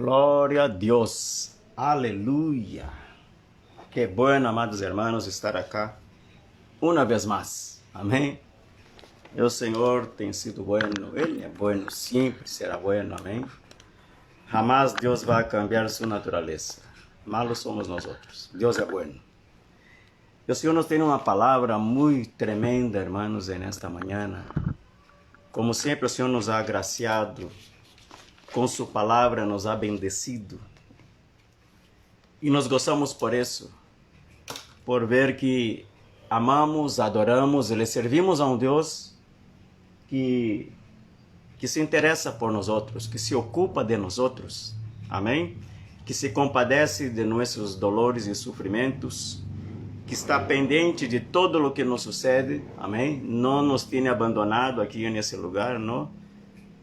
Glória a Deus. Aleluya. Qué bueno, amados hermanos, estar acá una vez más. Amém. O Senhor tem sido bueno, Ele é bueno, sempre será bueno, amém. Jamás Deus vai cambiar sua natureza. Malos somos nós outros. Deus é bueno. E o Senhor nos tem uma palavra muito tremenda, hermanos, nesta manhã. Como sempre, o Senhor nos ha agraciado com sua palavra, nos ha bendecido. E nós gostamos por isso, por ver que amamos, adoramos e lhe servimos a um Deus que se interessa por nós outros, que se ocupa de nós outros, amém? Que se compadece de nossos dolores e sofrimentos, que está pendente de todo o que nos sucede, amém? Não nos tem abandonado aqui nesse lugar, não.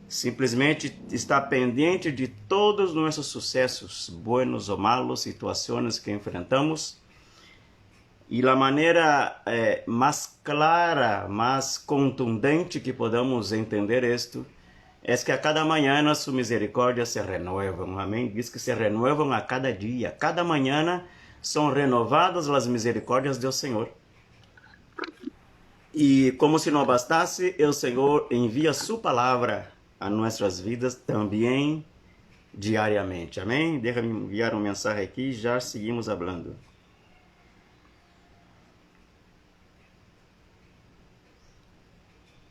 Simplesmente está pendente de todos os nossos sucessos, buenos ou malos, situações que enfrentamos. E a maneira mais clara, mais contundente que podemos entender isto, é que a cada manhã as suas misericórdias se renovam, amém? Diz que se renovam a cada dia, cada manhã são renovadas as misericórdias do Senhor. E como se não bastasse, o Senhor envia sua palavra a nossas vidas também diariamente. Amém? Deixa-me enviar uma mensagem aqui e já seguimos falando.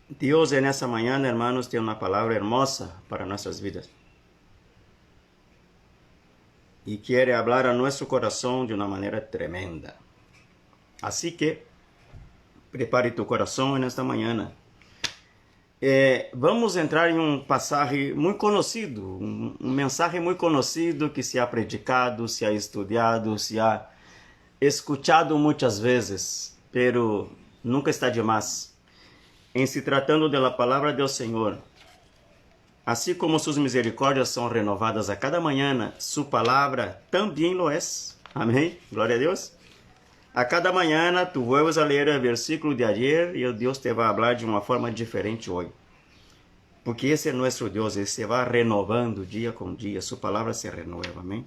Deus, nessa manhã, hermanos, tem uma palavra hermosa para nossas vidas. E quer falar a nosso coração de uma maneira tremenda. Assim que, prepare tu coração nesta manhã. Vamos entrar em um passagem muito conhecido, um mensagem muito conhecido que se ha predicado, se ha estudado, se ha escutado muitas vezes, pero nunca está demais. Em se tratando da palavra do Senhor, assim como suas misericórdias são renovadas a cada manhã, sua palavra também lo é. Amém? Glória a Deus. A cada manhã, tu vuelves a ler o versículo de ayer e Deus te vai falar de uma forma diferente hoje. Porque esse é nosso Deus, ele se vai renovando dia com dia, sua palavra se renova, amém?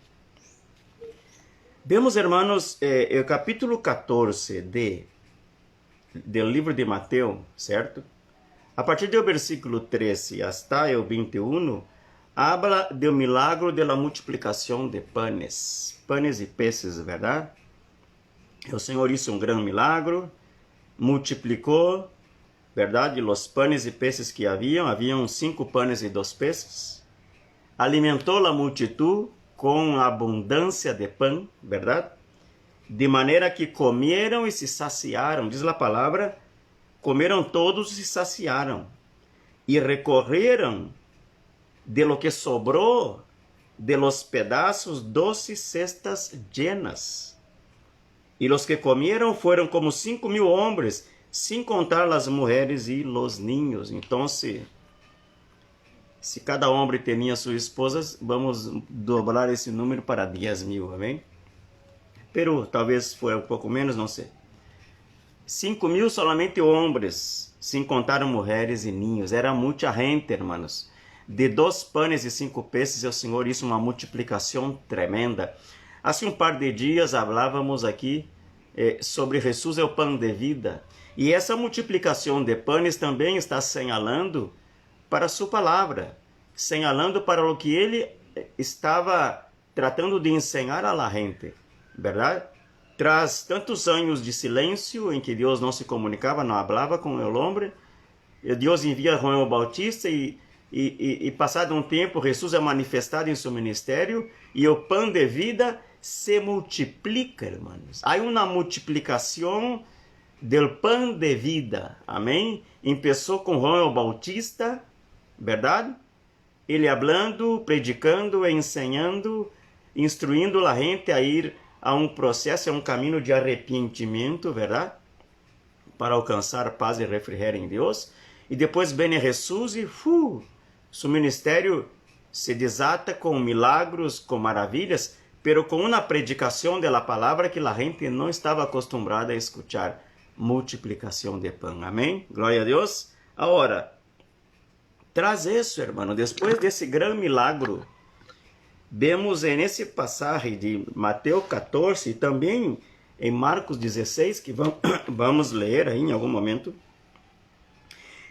Vemos, hermanos, o capítulo 14 do livro de Mateus, certo? A partir do versículo 13 até o 21, habla do milagro da multiplicação de panes e peces, verdade? O Senhor hizo um grande milagro, multiplicou, verdade, os panes e peces que haviam 5 panes e 2 peces, alimentou a multitud com abundância de pão, verdade? De maneira que comeram e se saciaram, diz a palavra, comeram todos e se saciaram, e recorreram de lo que sobrou de los pedaços 12 cestas llenas. E os que comieron foram como 5,000 homens, sem contar as mulheres e os ninhos. Então, se cada homem tinha suas esposas, vamos dobrar esse número para 10,000, amém? Pero talvez foi um pouco menos, não sei. 5,000 solamente homens, sem contar mulheres e ninhos. Era muita gente, hermanos. De 2 panes e 5 peces, o Senhor hizo uma multiplicação tremenda. Há um par de dias falávamos aqui sobre Jesus é o pão de vida. E essa multiplicação de panes também está señalando para a sua palavra, señalando para o que ele estava tratando de ensinar a la gente, verdade? Tras tantos anos de silêncio em que Deus não se comunicava, não falava com o homem, Deus envia João Bautista e passado um tempo, Jesus é manifestado em seu ministério e o pão de vida se multiplica, hermanos. Há uma multiplicação do pão de vida, amém? Começou com João Bautista, verdade? Ele hablando, predicando, ensinando, instruindo a gente a ir a um processo, a um caminho de arrependimento, verdade? Para alcançar paz e refrigério em Deus. E depois vem Jesus e seu ministério se desata com milagros, com maravilhas, pero com uma predicação da palavra que a gente não estava acostumada a escutar. Multiplicação de pão. Amém? Glória a Deus. Agora, traz isso, irmão. Depois desse grande milagro, vemos nesse passagem de Mateus 14 e também em Marcos 16, que vamos ler aí em algum momento.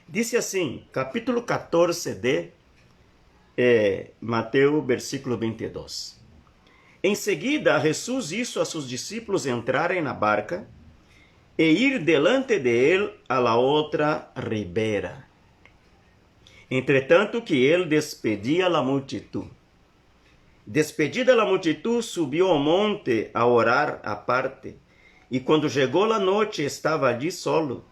Disse assim, capítulo 14 de Mateus, versículo 22. Em seguida, Jesus hizo a seus discípulos entrarem na barca e ir delante de ele a la outra ribera. Entretanto que ele despedia a multitud. Despedida a multitud, subiu ao monte a orar à parte. E quando chegou a noite, estava ali solo.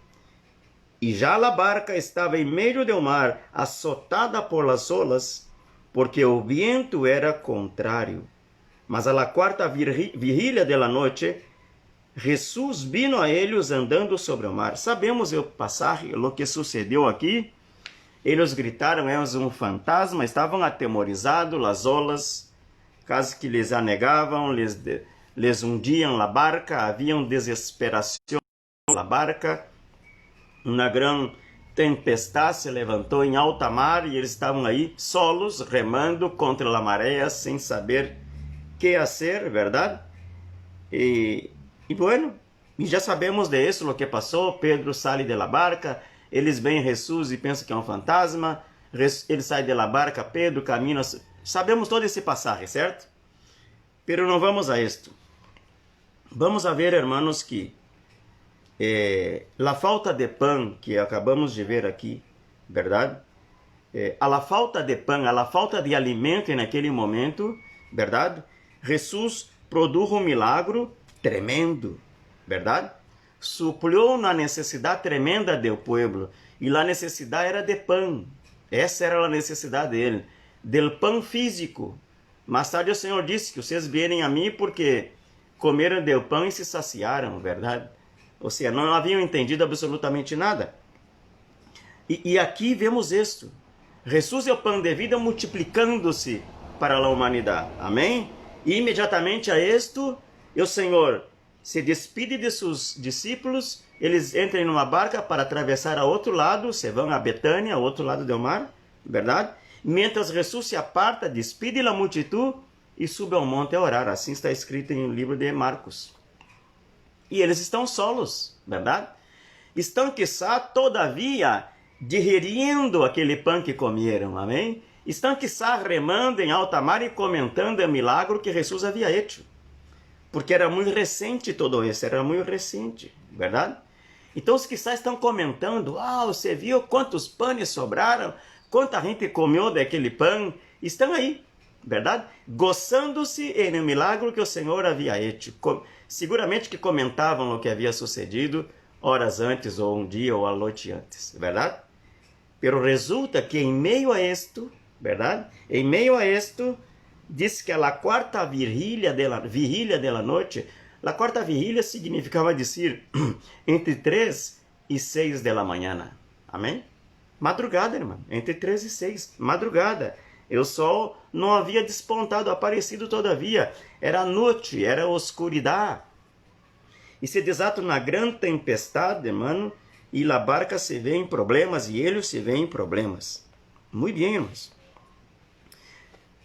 E já a barca estava em meio do mar, azotada por las olas, porque o vento era contrário. Mas a la quarta vigília de la noite, Jesus vino a eles andando sobre o mar. Sabemos o passagem, o que sucedeu aqui. Eles gritaram, és um fantasma, estavam atemorizados, as olas, quase que lhes anegavam, lhes hundiam a barca, havia desesperação na barca. Uma grande tempestade se levantou em alta mar e eles estavam aí solos, remando contra a maré, sem saber o que fazer, verdade? E bueno, E já sabemos de isso, o que passou. Pedro sai de la barca, eles veem Jesus e pensam que é um fantasma. Ele sai de la barca, Pedro camina. Sabemos todo esse passagem, certo? Pero não vamos a isto. Vamos a ver, hermanos, que a falta de pão que acabamos de ver aqui, verdade? A la falta de pão, a la falta de alimento naquele momento, verdade? Jesus produz um milagre tremendo, verdade? Supriu na necessidade tremenda do povo. E a necessidade era de pão. Essa era a necessidade dele. Del pão físico. Mais tarde o Senhor disse que vocês vierem a mim porque comeram do pão e se saciaram, verdade? Ou seja, não haviam entendido absolutamente nada. E aqui vemos isto. Jesus é o pão de vida multiplicando-se para a humanidade. Amém? E imediatamente a isto, o Senhor se despede de seus discípulos, eles entram em uma barca para atravessar a outro lado, se vão a Betânia, ao outro lado do mar, verdade? Mientras Jesus se aparta, despede a multitud e sube ao monte a orar. Assim está escrito em o livro de Marcos. E eles estão solos, verdade? Estão, quiçá, todavia, digerindo aquele pão que comeram, amém? Estão, quiçá, remando em alta mar e comentando o milagre que Jesus havia feito. Porque era muito recente todo isso, era muito recente, verdade? Então, os quiçá estão comentando, você viu quantos pães sobraram? Quanta gente comeu daquele pão? Estão aí, verdade? Gozando-se no milagre que o Senhor havia feito. Seguramente que comentavam o que havia sucedido horas antes, ou um dia, ou a noite antes, verdade? Pero resulta que em meio a isto, verdade? Em meio a isto, diz que a quarta vigília da noite, a quarta vigília significava dizer entre 3 e 6 da manhã. Amém? Madrugada, irmão. Entre 3 e 6. Madrugada. O sol não havia despontado, aparecido todavia. Era noite, era oscuridade. E se desata uma grande tempestade, mano, e a barca se vê em problemas, e eles se vê em problemas. Muito bem, irmãos.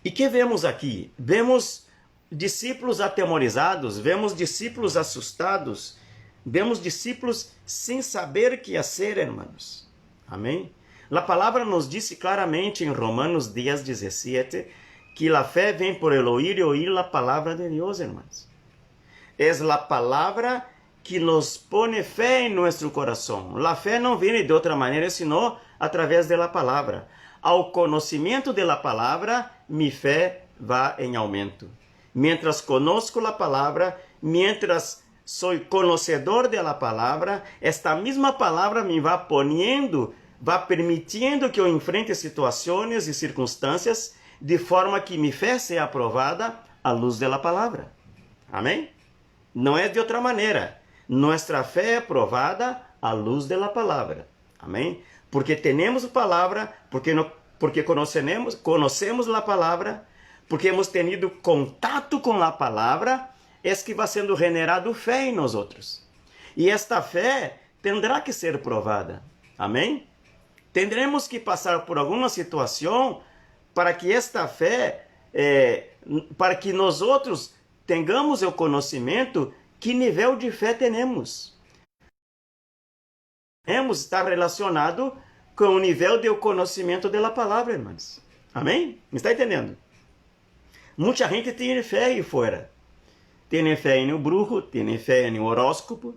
E que vemos aqui? Vemos discípulos atemorizados, vemos discípulos assustados, vemos discípulos sem saber o que fazer, irmãos. Amém? A palavra nos disse claramente em Romanos 10:17 que a fé vem por el oír e oír a palavra de Deus, irmãos. É a palavra que nos pone fé em nosso coração. A fé não vem de outra maneira senão através da palavra. Ao conhecimento da palavra, minha fé vai em aumento. Mientras conozco a palavra, mientras sou conhecedor da palavra, esta mesma palavra me vai poniendo, vai permitindo que eu enfrente situações e circunstâncias de forma que minha fé seja aprovada à luz da palavra. Amém? Não é de outra maneira. Nossa fé é aprovada à luz da palavra. Amém? Porque temos a palavra, porque conhecemos a palavra, porque hemos tenido contato com a palavra, é que vai sendo generado fé em nós outros. E esta fé terá que ser provada. Amém? Tendremos que passar por alguma situação para que esta fé, para que nós outros tenhamos o conhecimento que nível de fé temos. Está relacionado com o nível de conhecimento da palavra, irmãos. Amém? Me está entendendo? Muita gente tem fé aí fora. Tem fé no bruxo, tem fé no horóscopo,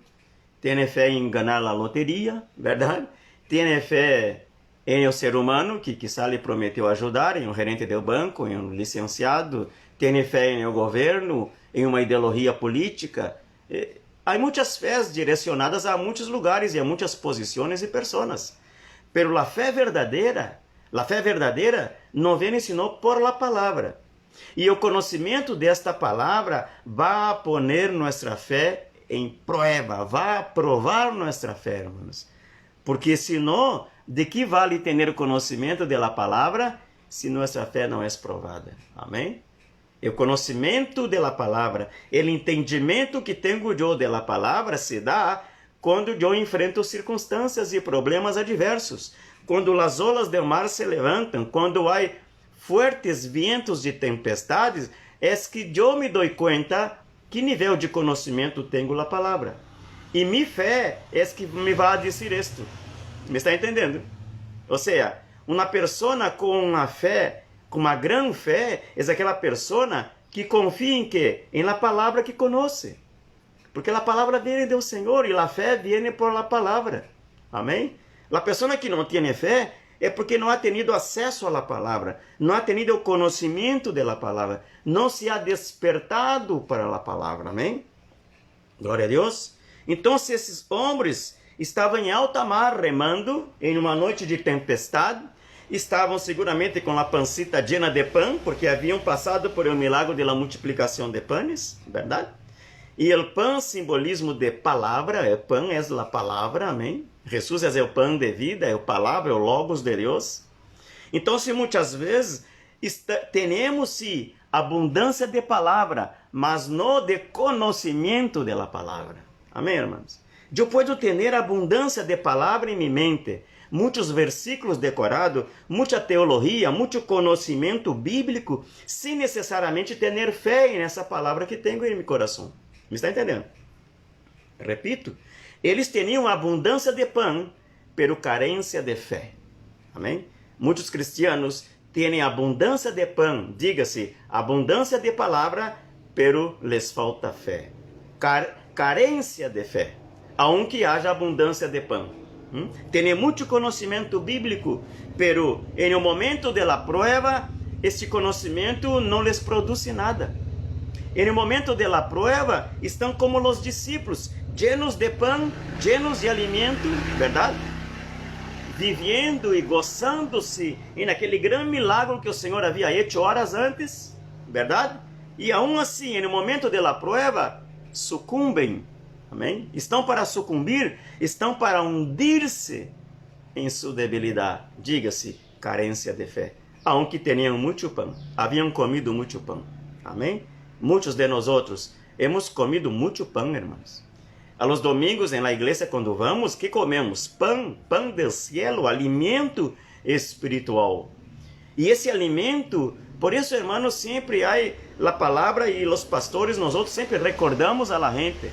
tem fé em ganhar a loteria, verdade? Tem fé em o ser humano, que quizá lhe prometeu ajudar, em um gerente do banco, em um licenciado, tem fé em o governo, em uma ideologia política. Há muitas fés direcionadas a muitos lugares e a muitas posições e pessoas. Pero a fé verdadeira não vem senão por la palavra. E o conhecimento desta palavra vai poner nossa fé em prova, vai provar nossa fé, irmãos. Porque senão, de que vale ter conhecimento da palavra se nossa fé não é provada? Amém? O conhecimento da palavra, o entendimento que tenho eu da palavra se dá quando eu enfrento circunstâncias e problemas adversos, quando as olas do mar se levantam, quando há fortes ventos de tempestades, é que eu me dou conta que nível de conhecimento tenho da palavra. E mi fé é que me vai dizer isto. Me está entendendo? Ou seja, uma pessoa com uma fé, com uma grande fé, é aquela pessoa que confia em quê? Em la palavra que conhece. Porque a palavra vem do Senhor e a fé vem por la palavra. Amém? A pessoa que não tem fé é porque não ha tenido acesso à palavra, não ha tenido o conhecimento da palavra, não se ha despertado para a palavra. Amém? Glória a Deus. Então, esses homens estavam em alta mar remando em uma noite de tempestade, estavam seguramente com a pancita llena de pão, porque haviam passado por um milagre de la multiplicação de panes, verdade? E o pão, simbolismo de palavra, o pão é a palavra, amém? Jesus é o pão de vida, é a palavra, é o logos de Deus. Então, se muitas vezes temos abundância de palavra, mas não de conhecimento da palavra. Amém, irmãos? Eu posso ter abundância de palavra em minha mente, muitos versículos decorados, muita teologia, muito conhecimento bíblico, sem necessariamente ter fé nessa palavra que tenho em meu coração. Me está entendendo? Repito, eles tinham abundância de pão, pero carência de fé. Amém? Muitos cristianos têm abundância de pão, diga-se, abundância de palavra, pero les falta fé. Carência de fé, aunque haja abundância de pão. Tem muito conhecimento bíblico, pero em um momento de la prueba, este conhecimento não les produz nada. Em um momento de la prueba, estão como os discípulos, llenos de pão, llenos de alimento, verdade? Vivendo e gozando-se em aquele grande milagre que o Senhor havia hecho horas antes, verdade? E aún assim, em um momento de la prueba, sucumbem, amém? Estão para sucumbir, estão para hundir-se em sua debilidade, diga-se, carência de fé. Aunque tinham muito pão, haviam comido muito pão, amém? Muitos de nós outros hemos comido muito pão, irmãos. A los domingos na igreja, quando vamos, que comemos? Pão, pão do cielo, alimento espiritual. E esse alimento, por isso, irmãos, sempre há a palavra e os pastores, nós outros sempre recordamos a la gente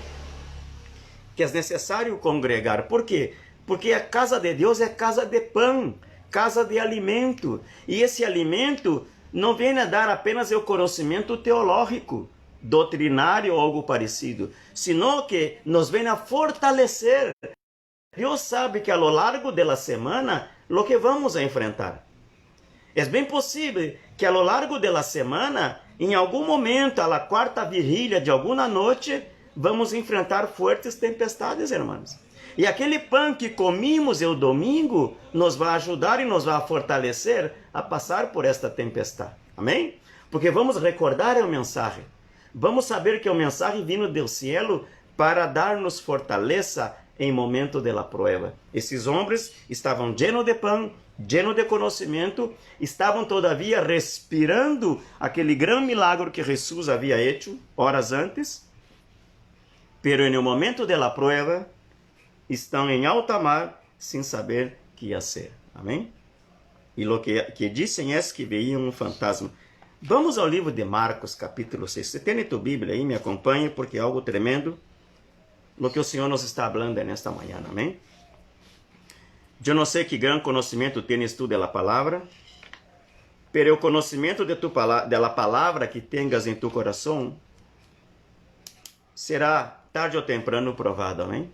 que é necessário congregar. Por quê? Porque a casa de Deus é casa de pão, casa de alimento. E esse alimento não vem a dar apenas o conhecimento teológico, doutrinário ou algo parecido, sino que nos vem a fortalecer. Deus sabe que a lo largo da semana, lo que vamos a enfrentar. É bem possível que a lo largo da semana, em algum momento, a la quarta vigília de alguma noite, vamos enfrentar fortes tempestades, irmãos. E aquele pão que comimos o domingo nos vai ajudar e nos vai fortalecer a passar por esta tempestade. Amém? Porque vamos recordar a mensagem. Vamos saber que a mensagem vindo do cielo para dar-nos fortaleza em momento de la prueba. Esses homens estavam llenos de pão, llenos de conhecimento, estavam todavia respirando aquele grande milagre que Jesus havia hecho horas antes, pero no momento de la prueba estão em alta mar sem saber o que fazer. Amém? E o que dizem é que veiam um fantasma. Vamos ao livro de Marcos, capítulo 6. Você tem a tua Bíblia aí? Me acompanhe, porque é algo tremendo o que o Senhor nos está falando nesta manhã. Amém? Eu não sei que grande conhecimento tens tu da palavra, pero o conhecimento da palavra que tenhas em tu coração será tarde ou temprano provado. Amém?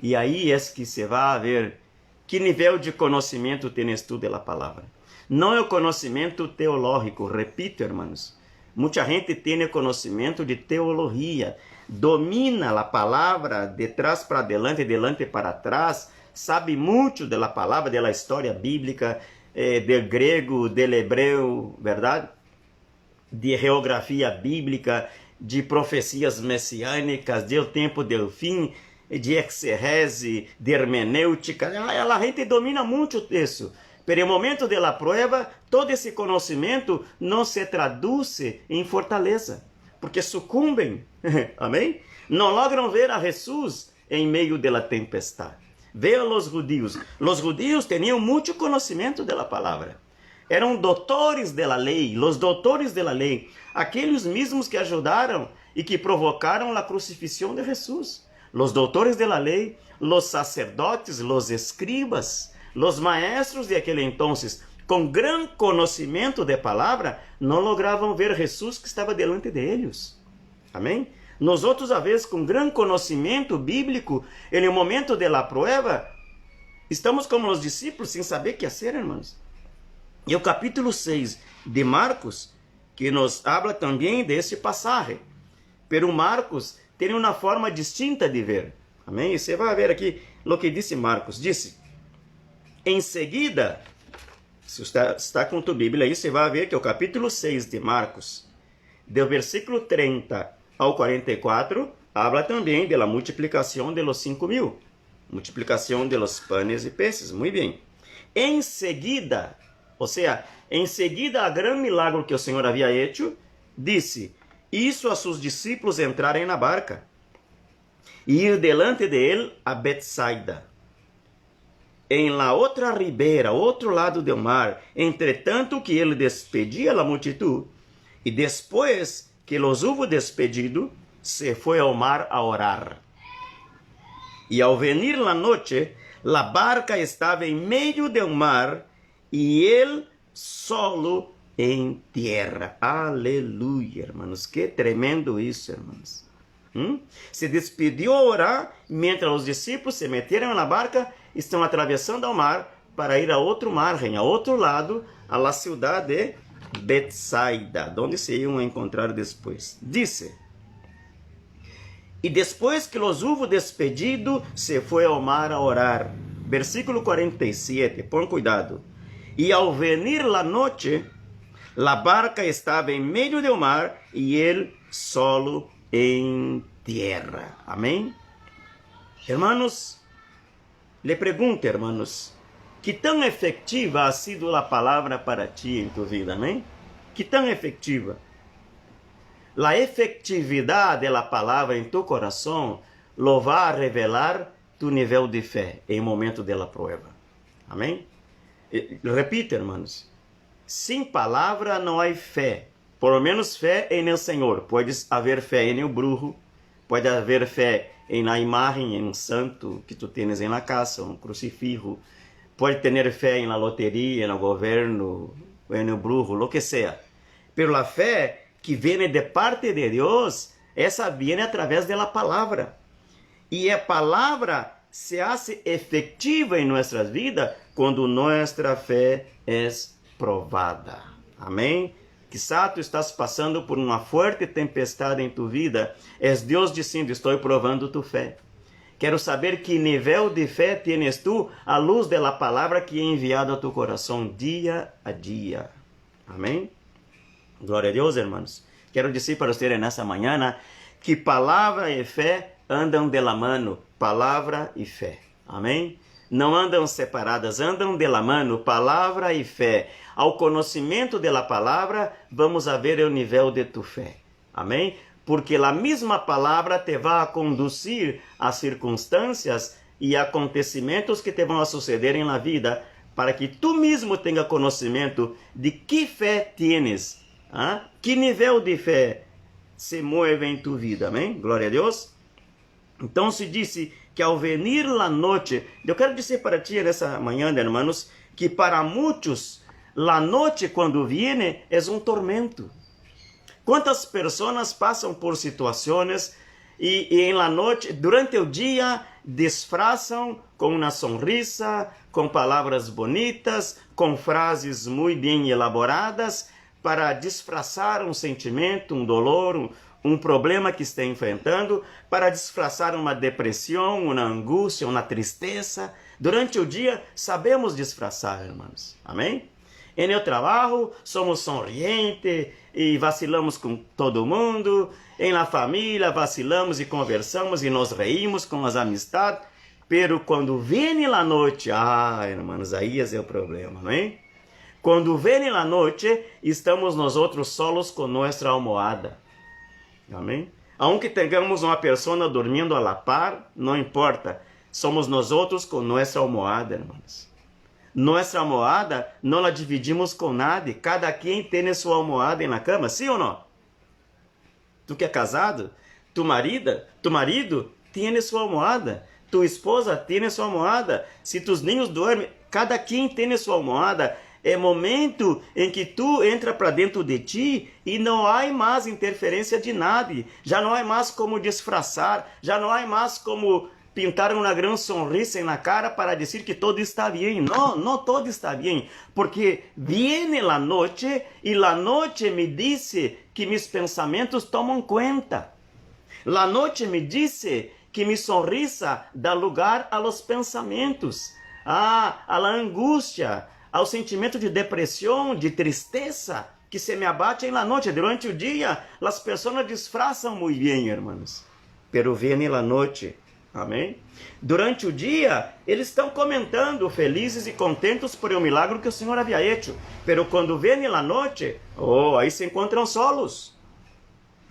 E aí é que se vai ver que nível de conhecimento tens tu da palavra. Não é o conhecimento teológico, repito, irmãos. Muita gente tem conhecimento de teologia, domina a palavra de trás para adelante, delante para trás, sabe muito da palavra, da história bíblica, do grego, do hebreu, verdade? De geografia bíblica, de profecias messiânicas, do tempo do fim, de exegese, de hermenêutica. A gente domina muito isso. Pero no momento da prueba, todo esse conhecimento não se traduz em fortaleza, porque sucumbem, amém? Não logram ver a Jesus em meio da tempestade. Vejam os judeus. Os judeus tinham muito conhecimento da palavra. Eram doutores da lei, os doutores da lei, aqueles mesmos que ajudaram e que provocaram a crucifixão de Jesus. los doutores de la ley, los sacerdotes, los escribas, los maestros de aquele entonces, com gran conhecimento de palavra, não logravam ver Jesus que estava delante de eles. Amém? Nós outros, às vezes, com gran conhecimento bíblico, no momento da prova, estamos como os discípulos, sem saber o que fazer, irmãos. E o capítulo 6 de Marcos, que nos habla também desse passagem. Pero Marcos tem uma forma distinta de ver. Amém? E você vai ver aqui o que disse Marcos. Disse, em seguida, se está com tua Bíblia aí, você vai ver que o capítulo 6 de Marcos, do versículo 30 ao 44, habla também da multiplicação de los 5,000. Multiplicação de los panes e peces. Muito bem. Em seguida, ou seja, em seguida a grande milagre que o Senhor havia feito, disse, hizo a seus discípulos entrarem na barca e ir delante de ele a Betsaida, em la outra ribeira, outro lado do mar, entretanto que ele despedia a multitud, e depois que los hubo despedido, se foi ao mar a orar. E ao venir la noche, la barca estava em meio do mar, e ele solo em terra. Aleluia, hermanos. Que tremendo isso, hermanos. Se despediu a orar, mientras os discípulos se meteram na barca, estão atravessando o mar para ir a outro margem, a outro lado, a la ciudad de Betsaida, onde se iam encontrar depois. Disse, e depois que los hubo despedido, se foi ao mar a orar. Versículo 47, põe cuidado. E ao venir la noche, la barca estava em meio do mar e ele solo em terra. Amém? Hermanos, le pergunto, hermanos, que tão efetiva ha sido a palavra para ti em tu vida, amém? Que tão efetiva? A efetividade da palavra em tu coração lo vai revelar tu nível de fé em momento da prova. Amém? Repito, hermanos, sem palavra não há fé. Por lo menos fé em el Senhor. Pode haver fé em el brujo, pode haver fé em la imagem, em um santo que tu tens em la casa, um crucifixo. Pode ter fé em la loteria, no governo, em el brujo, lo que sea. Pero a fé que vem de parte de Deus, essa vem através da palavra. E a palavra se hace efetiva em nossas vidas quando nossa fé é provada. Amém? Quizá tu estás passando por uma forte tempestade em tu vida. É Deus dizendo, estou provando tu fé. Quero saber que nível de fé tienes tu à luz da palavra que é enviada a tu coração dia a dia. Amém? Glória a Deus, hermanos. Quero dizer para vocês nessa manhã que palavra e fé andam de la mano. Palavra e fé. Amém? Não andam separadas, andam de la mano, palavra e fé. Ao conhecimento da palavra, vamos a ver o nível de tu fé. Amém? Porque a mesma palavra te vai conduzir a circunstâncias e acontecimentos que te vão a suceder na vida, para que tu mesmo tenha conhecimento de que fé tienes, que nível de fé se move em tu vida. Amém? Glória a Deus. Então se disse que ao venir la noche, eu quero dizer para ti nessa manhã, hermanos, que para muitos, la noche quando viene é um tormento. Quantas pessoas passam por situações e em la noche, durante o dia, disfrazam com uma sonrisa, com palavras bonitas, com frases muito bem elaboradas, para disfarçar um sentimento, um dolor, um problema que está enfrentando, para disfarçar uma depressão, uma angústia, uma tristeza. Durante o dia, sabemos disfarçar, irmãos. Amém? Em meu trabalho, somos sorrientes e vacilamos com todo mundo. Em la família, vacilamos e conversamos e nos reímos com as amistades. Pero quando vem a noite, irmãos, aí é o problema, amém? Quando vem a noite, estamos nós outros solos com nossa almohada. Amém? Aunque tenhamos uma pessoa dormindo a la par, não importa. Somos nós outros com nossa almohada, irmãos. Nossa almohada não la dividimos com nada. Cada quem tem sua almohada na cama, sim ou não? Tu que é casado, tu marido tem sua almofada, tu esposa tem sua almofada, se tus niños dormem, cada quem tem sua almofada. É momento em que tu entra para dentro de ti e não há mais interferência de nada, já não há mais como disfarçar, já não há mais como pintar uma grande sonrisa na cara para dizer que todo está bem. Não, não todo está bem, porque viene a noite e a noite me disse que meus pensamentos tomam conta. A noite me disse que minha sonrisa dá lugar a los pensamentos, a la angústia, ao sentimento de depressão, de tristeza que se me abate na noite. Durante o dia, as pessoas disfarçam muito bem, irmãos, pero viene a noite. Amém? Durante o dia, eles estão comentando, felizes e contentes por o milagre que o Senhor havia hecho. Pero quando vem a noite, aí se encontram solos.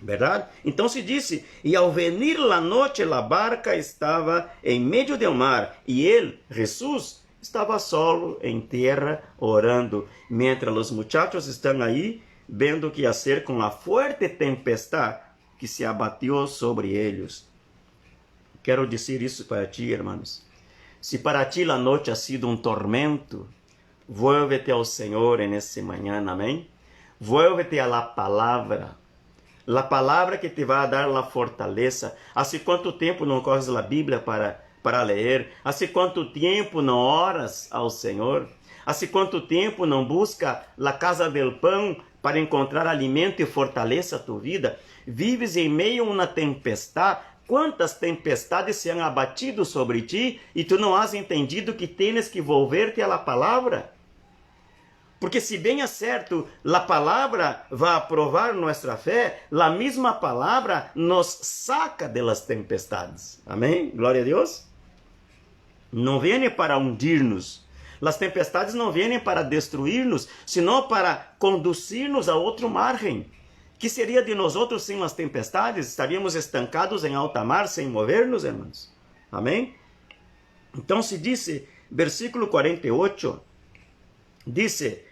Verdade? Então se disse, e ao venir a noite, a barca estava em meio do mar, e ele, Jesus, estava solo em terra orando, mientras os muchachos estão aí vendo o que fazer com a forte tempestade que se abateu sobre eles. Quero dizer isso para ti, irmãos. Se para ti a noite ha sido um tormento, vuélvete ao Senhor nessa manhã, amém? Vuélvete a la palavra que te vai dar a fortaleza. Há quanto tempo não corres a Bíblia para ler? Há quanto tempo não oras ao Senhor? Há quanto tempo não busca a casa del pão para encontrar alimento e fortaleza a tua vida? Vives em meio a uma tempestade. Quantas tempestades se han abatido sobre ti e tu não has entendido que tens que volver-te à palavra? Porque se bem é certo, a palavra vai provar nossa fé, a mesma palavra nos saca das tempestades. Amém? Glória a Deus. Não vem para hundir-nos. As tempestades não vêm para destruir-nos, senão para conduzir-nos a outro margem. Que seria de nós outros sem as tempestades? Estaríamos estancados em alta mar sem mover-nos, irmãos? Amém? Então se disse, versículo 48, disse,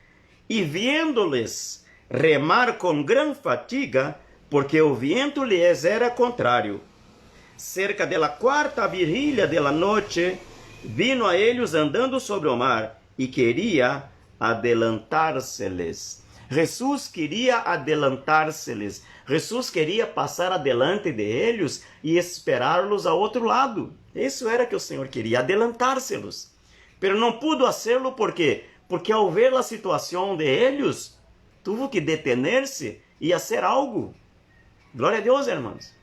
e vendo-lhes remar com grande fatiga, porque o vento lhes era contrário. Cerca da quarta virilha da noite, vino a eles andando sobre o mar, e queria adelantar-se-lhes. Jesus queria adelantar-se-lhes. Jesus queria passar adiante de eles e esperá-los ao outro lado. Isso era que o Senhor queria, adelantar-se-los. Pero não pudo hacerlo, ¿por quê? Porque ao ver a situação de eles, tuvo que detener-se e fazer algo. Glória a Deus, irmãos.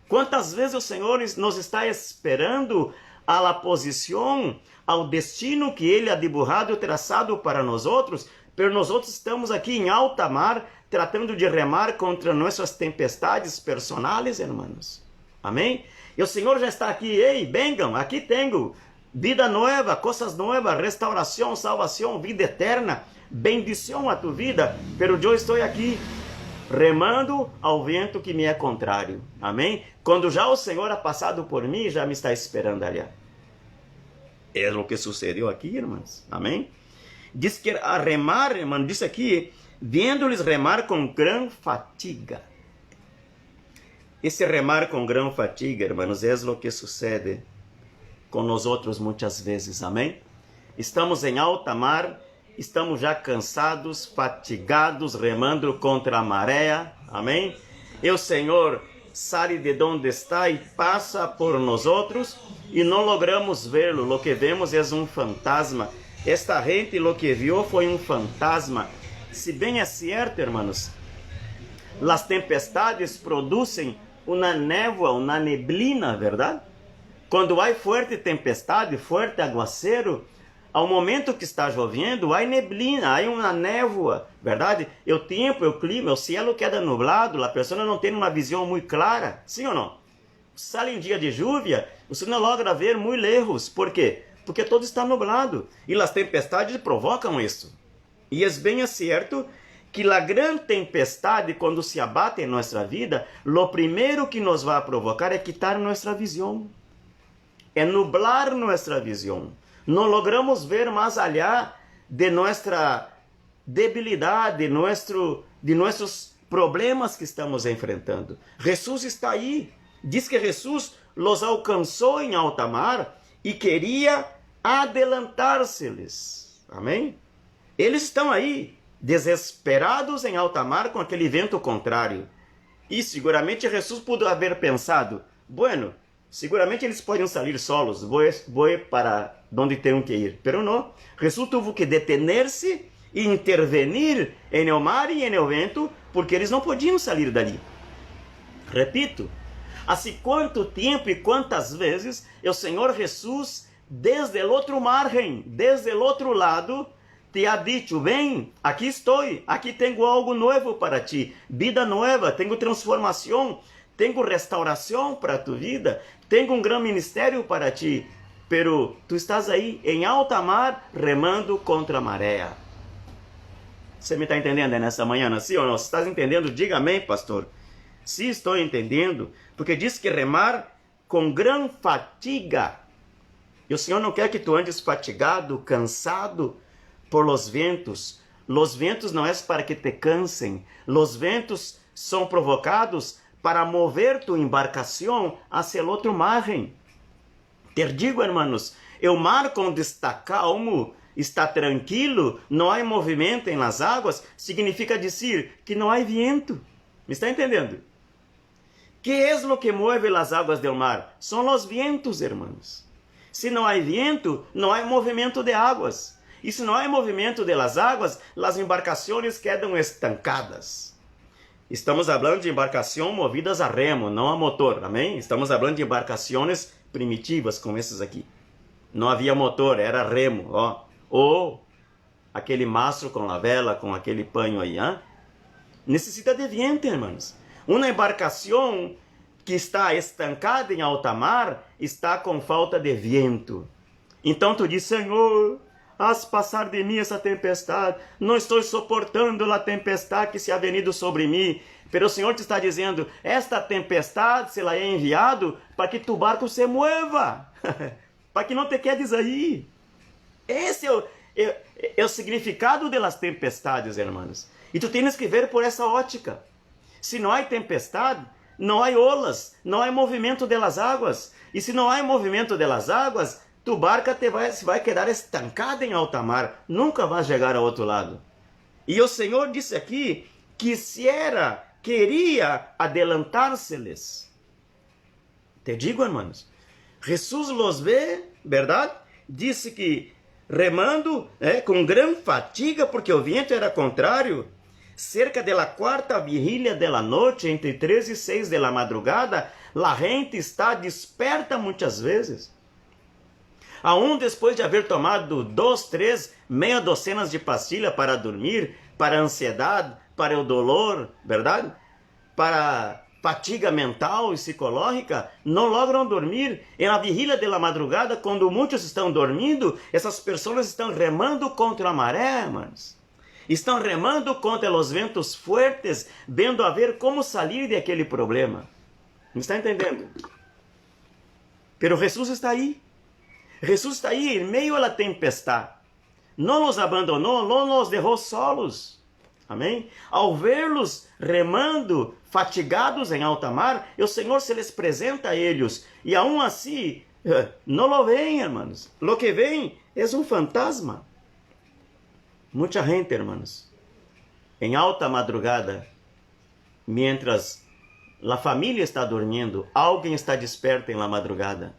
Quantas vezes o Senhor nos está esperando a la posição, ao destino que Ele ha dibujado e traçado para nós outros, pero nós outros estamos aqui em alta mar, tratando de remar contra nossas tempestades personais, irmãos. Amém? E o Senhor já está aqui, ei, venham, aqui tenho vida nova, coisas novas, restauração, salvação, vida eterna, bendição a tu vida, pero eu estou aqui, remando ao vento que me é contrário. Amém? Quando já o Senhor ha passado por mim, já me está esperando ali. É o que sucedeu aqui, irmãos. Amém? Diz que a remar, irmão, diz aqui, vendo-lhes remar com grande fatiga. Esse remar com grande fatiga, irmãos, é o que sucede com nós outros muitas vezes, amém? Estamos em alta mar, estamos já cansados, fatigados, remando contra a maré, amém? E o Senhor sai de onde está e passa por nós outros e não logramos vê-lo. O que vemos é um fantasma. Esta gente, lo que viu foi um fantasma. Se bem é certo, irmãos, as tempestades produzem uma névoa, uma neblina, verdade? Quando há forte tempestade, forte aguaceiro, ao momento que está chovendo, há neblina, há uma névoa, verdade? O tempo, o clima, o cielo queda nublado, a pessoa não tem uma visão muito clara, sim ou não? Sai em dia de lluvia, você não logra ver muito lejos, por quê? Porque todo está nublado, e as tempestades provocam isso. E é bem certo que a grande tempestade, quando se abate em nossa vida, o primeiro que nos vai provocar é quitar nossa visão, é nublar nossa visão. Não logramos ver mais allá de nossa debilidade, de nossos problemas que estamos enfrentando. Jesus está aí. Diz que Jesus los alcançou em alta mar e queria adelantar-se-lhes. Amém? Eles estão aí, desesperados em alta mar com aquele vento contrário. E seguramente Jesus pôde haver pensado, bueno, seguramente eles podem sair solos, vou para onde tenho que ir. Pero não, Jesus teve que detener-se e intervenir em el mar e em el vento, porque eles não podiam sair dali. Repito, assim quanto tempo e quantas vezes o Senhor Jesus, desde o outro margem, desde o outro lado, te ha dicho, ven, aqui estou, aqui tenho algo novo para ti, vida nova, tenho transformação, tenho restauração para tu vida, tenho grande ministério para ti, pero tu estás aí em alta mar, remando contra a maré. Você me está entendendo nessa manhã, sim ou não? Se estás entendendo, diga amém, pastor. Sim, estou entendendo, porque diz que remar com grande fatiga. E o Senhor não quer que tu andes fatigado, cansado por los ventos. Los ventos não é para que te cansem. Los ventos são provocados para mover tu embarcação hacia el outro margem. Te digo, hermanos, o mar quando está calmo, está tranquilo, não há movimento em las águas, significa dizer que não há vento. Me está entendendo? Que é o que move as águas do mar? São os vientos, hermanos. Se não há vento, não há movimento de águas. E se não há movimento de las águas, as embarcações quedam estancadas. Estamos falando de embarcação movidas a remo, não a motor, amém? Estamos falando de embarcações primitivas, como essas aqui. Não havia motor, era remo, ó. Ou aquele mastro com a vela, com aquele panho aí, hein? Necessita de vento, irmãos. Uma embarcação que está estancada em alta mar está com falta de vento. Então tu diz, Senhor, haz passar de mim essa tempestade. Não estou suportando a tempestade que se ha venido sobre mim. Pero o Senhor te está dizendo, esta tempestade se la é enviado para que tu barco se mueva. Para que não te quedes aí. Esse é o significado das tempestades, irmãos. E tu tens que ver por essa ótica. Se não há tempestade, não há olas, não há movimento das águas. E se não há movimento das águas, tu barca vai quedar estancada em alta mar. Nunca vai chegar ao outro lado. E o Senhor disse aqui que queria adelantar-se-lhes. Te digo, irmãos, Jesus los vê, verdade? Disse que remando com grande fatiga, porque o vento era contrário, cerca de la quarta vigília de la noite, entre 3 e 6 de la madrugada, la gente está desperta muitas vezes. Aún depois de haver tomado 2, 3, meia docenas de pastilhas para dormir, para a ansiedade, para o dolor, verdade? Para fatiga mental e psicológica, não logram dormir. E na vigília de la madrugada, quando muitos estão dormindo, essas pessoas estão remando contra a maré, irmãos. Estão remando contra os ventos fortes, vendo a ver como sair daquele problema. Me está entendendo? Pero Jesus está aí. Jesus está aí em meio à tempestade. Não nos abandonou, não nos deixou solos. Amém? Ao vê-los remando, fatigados em alta mar, o Senhor se les apresenta a eles. E aún assim, não lo veem, irmãos. Lo que vem é um fantasma. Muita gente, irmãos, em alta madrugada, mientras a família está dormindo, alguém está desperto em la madrugada.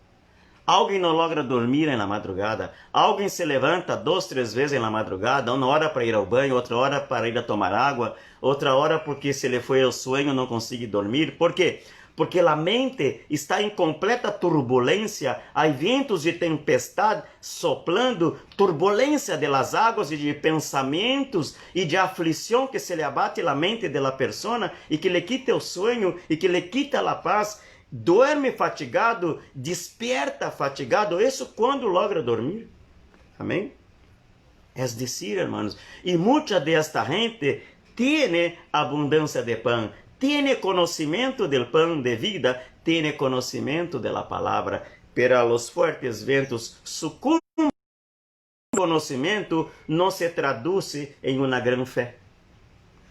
Alguém não logra dormir em la madrugada. Alguém se levanta 2, 3 vezes em la madrugada, uma hora para ir ao banho, outra hora para ir a tomar água, outra hora porque se lhe foi o sonho não consegue dormir. Por quê? Porque a mente está em completa turbulência, há ventos de tempestade soplando, turbulência das águas e de pensamentos e de aflição que se lhe abate na mente da persona e que lhe quita o sonho e que lhe quita a paz. Duerme fatigado, despierta fatigado, isso quando logra dormir. Amém? É decir, hermanos, e muita desta gente tem abundância de pão, tem conhecimento do pão de vida, tem conhecimento da palavra, pero a los fuertes ventos sucumben. O conhecimento não se traduz em uma grande fé.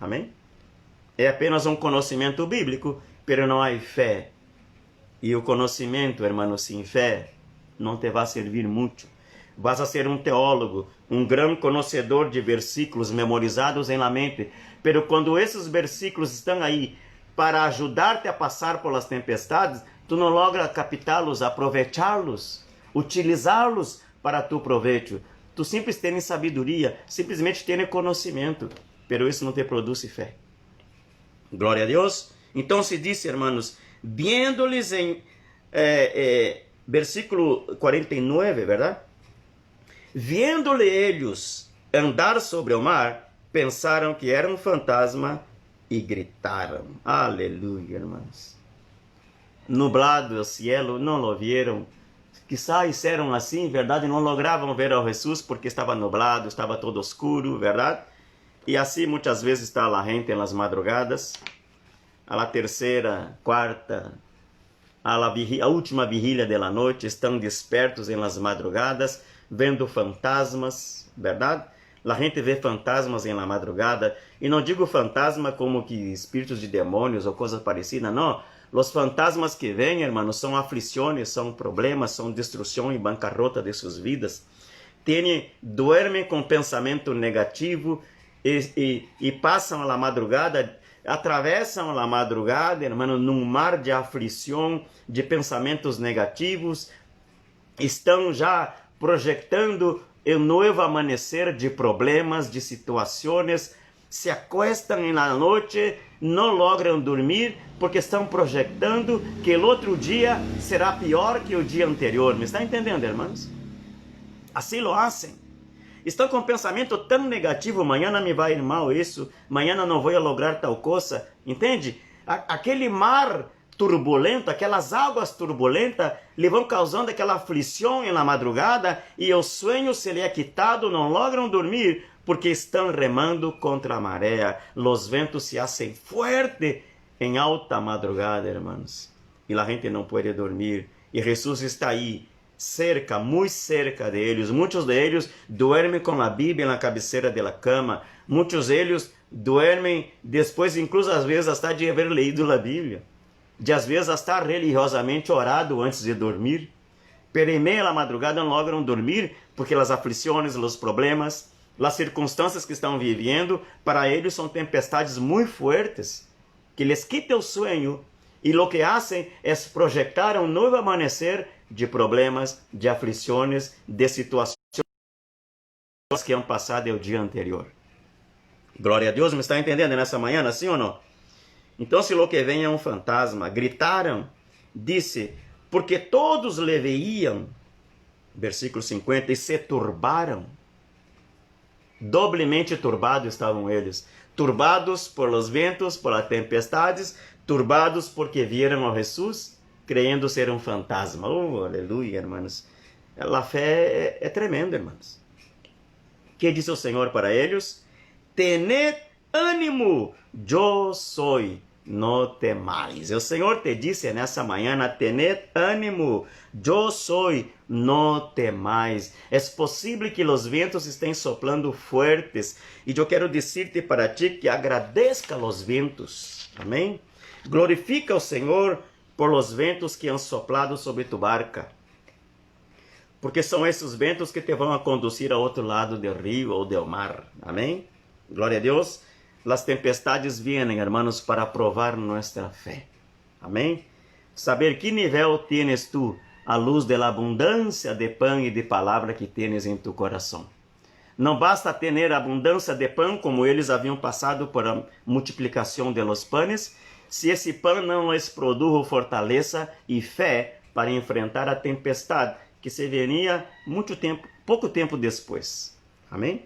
Amém? É apenas um conhecimento bíblico, pero não há fé. E o conhecimento, hermano, sem fé, não te vai servir muito. Vas a ser um teólogo, um grande conhecedor de versículos memorizados em la mente. Pero quando esses versículos estão aí para ajudar-te a passar pelas tempestades, tu não logra captá-los, aproveitá-los, utilizá-los para tu proveito. Tu simples tens sabedoria, simplesmente tens conhecimento, pero isso não te produz fé. Glória a Deus. Então se diz, hermanos, viendo-lhes em versículo 49, verdade? Viendo-lhe eles andar sobre o mar, pensaram que era um fantasma e gritaram. Aleluia, irmãos. Nublado o cielo, não lo vieram. Quizá disseram assim, verdade, não logravam ver ao Jesus porque estava nublado, estava todo escuro, verdade? E assim muitas vezes está a gente nas madrugadas, a la terceira, quarta, a última vigília da noite, estão despertos em las madrugadas, vendo fantasmas, verdade? A gente vê fantasmas em la madrugada, e não digo fantasma como que espíritos de demônios ou coisas parecidas, não. Os fantasmas que vêm, hermanos, são aflições, são problemas, são destruição e bancarrota de suas vidas. Duermem com pensamento negativo e passam a madrugada, atravessam a madrugada, hermano, num mar de aflição, de pensamentos negativos, estão já projetando um novo amanhecer de problemas, de situações, se acuestam na noite, não logram dormir, porque estão projetando que o outro dia será pior que o dia anterior. Me está entendendo, irmãos? Assim lo hacen. Estão com pensamento tão negativo, amanhã me vai ir mal isso, amanhã não vou lograr tal coisa, entende? Aquele mar turbulento, aquelas águas turbulentas, lhe vão causando aquela aflição na madrugada, e o sonho se lhe é quitado, não logram dormir, porque estão remando contra a maré. Os ventos se hacen fuerte em alta madrugada, irmãos, e a gente não pode dormir, e Jesus está aí, cerca, muito cerca de eles. Muitos de eles dormem com a Bíblia na cabeceira da cama, muitos deles dormem depois, incluso às vezes, até de haver lido a Bíblia, de às vezes até religiosamente orado antes de dormir, pero em meio à madrugada não logram dormir, porque as aflições, os problemas, as circunstâncias que estão vivendo, para eles são tempestades muito fortes, que les quita o sonho, e o que fazem é projetar um novo amanhecer de problemas, de aflições, de situações que han passado o dia anterior. Glória a Deus, me está entendendo nessa manhã, assim ou não? Então, se o que vem é um fantasma, gritaram, disse, porque todos le veíam, versículo 50, e se turbaram. Doblemente turbados estavam eles, turbados por los ventos, por las tempestades, turbados porque vieram a Jesus, creyendo ser um fantasma. Oh, aleluia, irmãos. A fé é tremenda, irmãos. Que disse o Senhor para eles? Tened ânimo, eu sou, não temais. O Senhor te disse nessa manhã, tened ânimo, eu sou, não temais. É possível que os ventos estejam soplando fortes, e eu quero dizer-te para ti que agradeça os ventos. Amém? Glorifica o Senhor por los ventos que han soplado sobre tu barca, porque são esses ventos que te vão a conduzir ao outro lado do rio ou do mar. Amém? Glória a Deus. As tempestades vêm, hermanos, para provar nossa fé. Amém? Saber que nível tienes tu à luz da abundância de pão e de palavra que tienes em tu coração. Não basta ter abundância de pão, como eles haviam passado por a multiplicação de los panes, se esse pão não lhes produz fortaleza e fé para enfrentar a tempestade que se venia pouco tempo depois. Amém?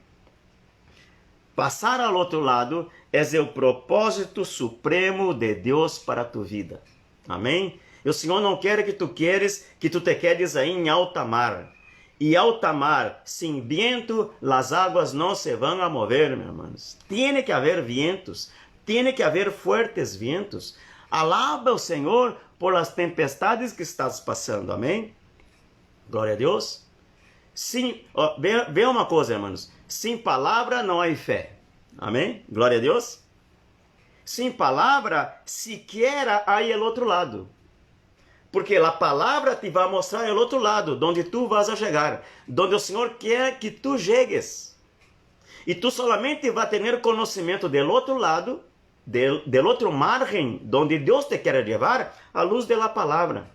Passar ao outro lado é o propósito supremo de Deus para a tua vida. Amém? E o Senhor não quer que tu te quedes aí em alta mar. E alta mar, sem viento, as águas não se vão a mover, meus irmãos. Tem que haver vientos. Tem que haver fortes ventos. Alaba o Senhor por as tempestades que estás passando. Amém? Glória a Deus. Sim, vê uma coisa, irmãos. Sem palavra não há fé. Amém? Glória a Deus. Sem palavra, sequer há o outro lado. Porque a palavra te vai mostrar o outro lado, onde tu vas a chegar, onde o Senhor quer que tu chegues. E tu solamente vai ter conhecimento do outro lado, do outro margem, onde Deus te quer levar, à luz da palavra.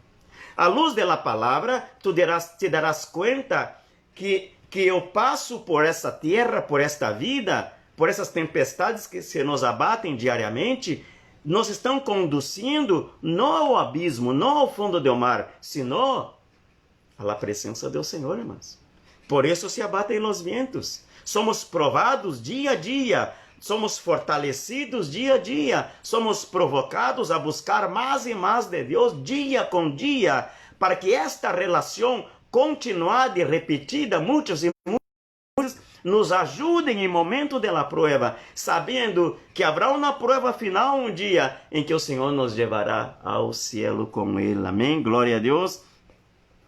À luz da palavra, tu te darás conta que eu passo por essa terra, por esta vida, por essas tempestades que se nos abatem diariamente, nos estão conduzindo não ao abismo, não ao fundo do mar, senão à presença do Senhor, irmãos. Por isso se abatem os ventos. Somos provados dia a dia, somos fortalecidos dia a dia, somos provocados a buscar mais e mais de Deus dia com dia, para que esta relação continuada e repetida muitos e muitos nos ajudem em momento da prova, sabendo que haverá uma prova final um dia em que o Senhor nos levará ao cielo com Ele. Amém? Glória a Deus.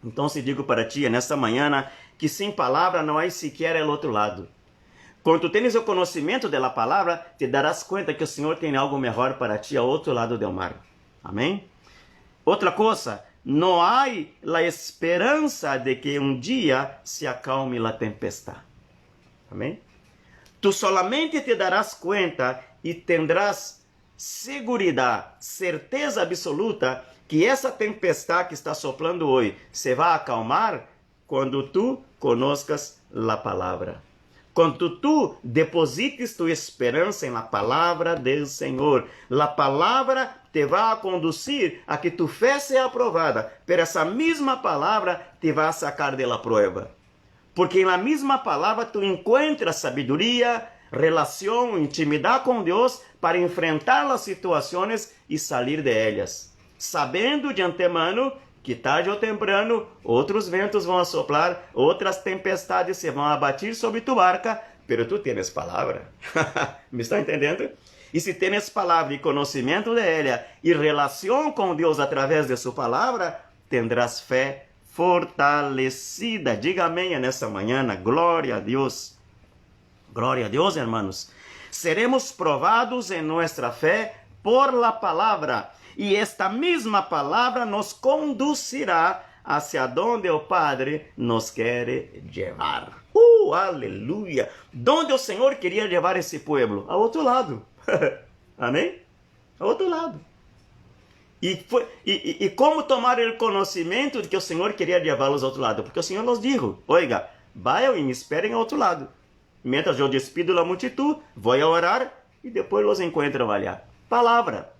Então, se digo para ti, nesta manhã, que sem palavra não há sequer o outro lado. Quando tu tens o conhecimento da palavra, te darás conta que o Senhor tem algo melhor para ti ao outro lado do mar. Amém? Outra coisa, não há a esperança de que um dia se acalme a tempestade. Amém? Tu solamente te darás conta e tendrás seguridade, certeza absoluta que essa tempestade que está soprando hoje se vai acalmar quando tu conozcas a palavra. Quando tu deposites tua esperança na palavra do Senhor, a palavra te vai conduzir a que tu fé seja aprovada, pero essa mesma palavra te vai sacar da prova. Porque na mesma palavra tu encontras sabedoria, relação, intimidade com Deus para enfrentar as situações e sair de elas, sabendo de antemano que tarde ou temprano outros ventos vão soprar, outras tempestades se vão abater sobre tu barca, pero tu tens palavra. Me está entendendo? E se tens palavra e conhecimento dela e relação com Deus através de sua palavra, tendrás fé fortalecida. Diga amém nessa manhã. Glória a Deus. Glória a Deus, hermanos. Seremos provados em nossa fé por la palavra. E esta mesma palavra nos conduzirá hacia donde o Padre nos quer levar. Aleluia! Donde o Senhor queria levar esse povo? Ao outro lado. Amém? Ao outro lado. E como tomar o conhecimento de que o Senhor queria levá-los ao outro lado? Porque o Senhor nos disse, oiga, vayam e me esperem ao outro lado. Mientras eu despido a multitud, vou a orar e depois los encontro allá. Palavra.